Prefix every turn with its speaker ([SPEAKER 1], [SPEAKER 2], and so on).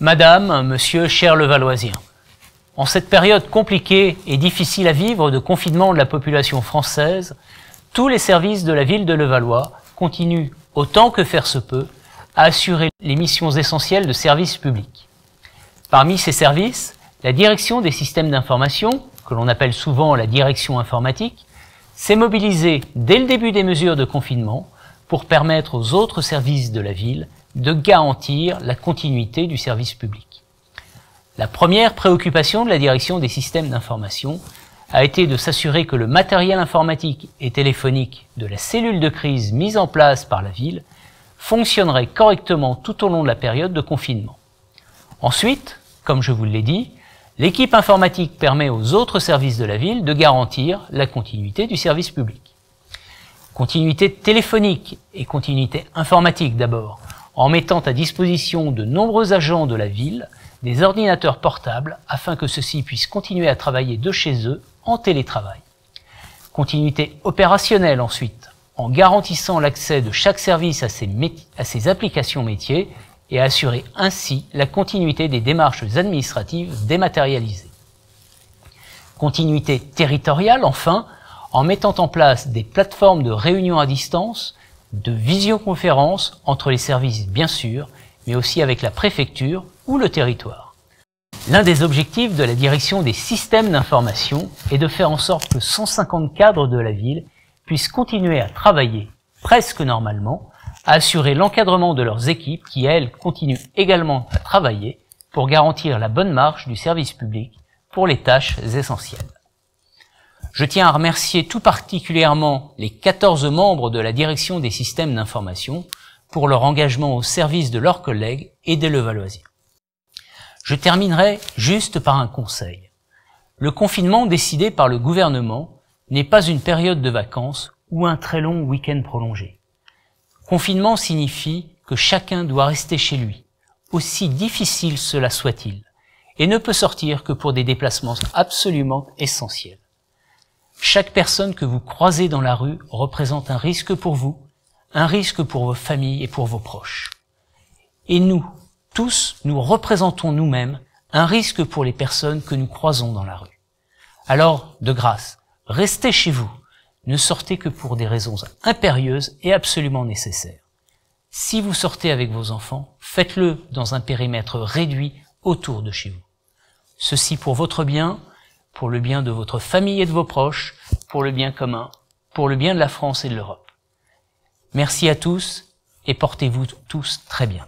[SPEAKER 1] Madame, Monsieur, chers Levalloisiens, en cette période compliquée et difficile à vivre de confinement de la population française, tous les services de la ville de Levallois continuent, autant que faire se peut, à assurer les missions essentielles de service public. Parmi ces services, la direction des systèmes d'information, que l'on appelle souvent la direction informatique, s'est mobilisée dès le début des mesures de confinement pour permettre aux autres services de la ville de garantir la continuité du service public. La première préoccupation de la direction des systèmes d'information a été de s'assurer que le matériel informatique et téléphonique de la cellule de crise mise en place par la ville fonctionnerait correctement tout au long de la période de confinement. Ensuite, comme je vous l'ai dit, l'équipe informatique permet aux autres services de la ville de garantir la continuité du service public. Continuité téléphonique et continuité informatique d'abord, en mettant à disposition de nombreux agents de la ville des ordinateurs portables afin que ceux-ci puissent continuer à travailler de chez eux en télétravail. Continuité opérationnelle ensuite, en garantissant l'accès de chaque service à ses applications métiers et assurer ainsi la continuité des démarches administratives dématérialisées. Continuité territoriale enfin, en mettant en place des plateformes de réunion à distance, de visioconférence entre les services bien sûr, mais aussi avec la préfecture ou le territoire. L'un des objectifs de la direction des systèmes d'information est de faire en sorte que 150 cadres de la ville puissent continuer à travailler, presque normalement, à assurer l'encadrement de leurs équipes qui, elles, continuent également à travailler pour garantir la bonne marche du service public pour les tâches essentielles. Je tiens à remercier tout particulièrement les 14 membres de la direction des systèmes d'information pour leur engagement au service de leurs collègues et des Levalloisiens. Je terminerai juste par un conseil. Le confinement décidé par le gouvernement n'est pas une période de vacances ou un très long week-end prolongé. Confinement signifie que chacun doit rester chez lui, aussi difficile cela soit-il, et ne peut sortir que pour des déplacements absolument essentiels. Chaque personne que vous croisez dans la rue représente un risque pour vous, un risque pour vos familles et pour vos proches. Et nous, tous, nous représentons nous-mêmes un risque pour les personnes que nous croisons dans la rue. Alors, de grâce, restez chez vous. Ne sortez que pour des raisons impérieuses et absolument nécessaires. Si vous sortez avec vos enfants, faites-le dans un périmètre réduit autour de chez vous. Ceci pour votre bien, pour le bien de votre famille et de vos proches, pour le bien commun, pour le bien de la France et de l'Europe. Merci à tous et portez-vous tous très bien.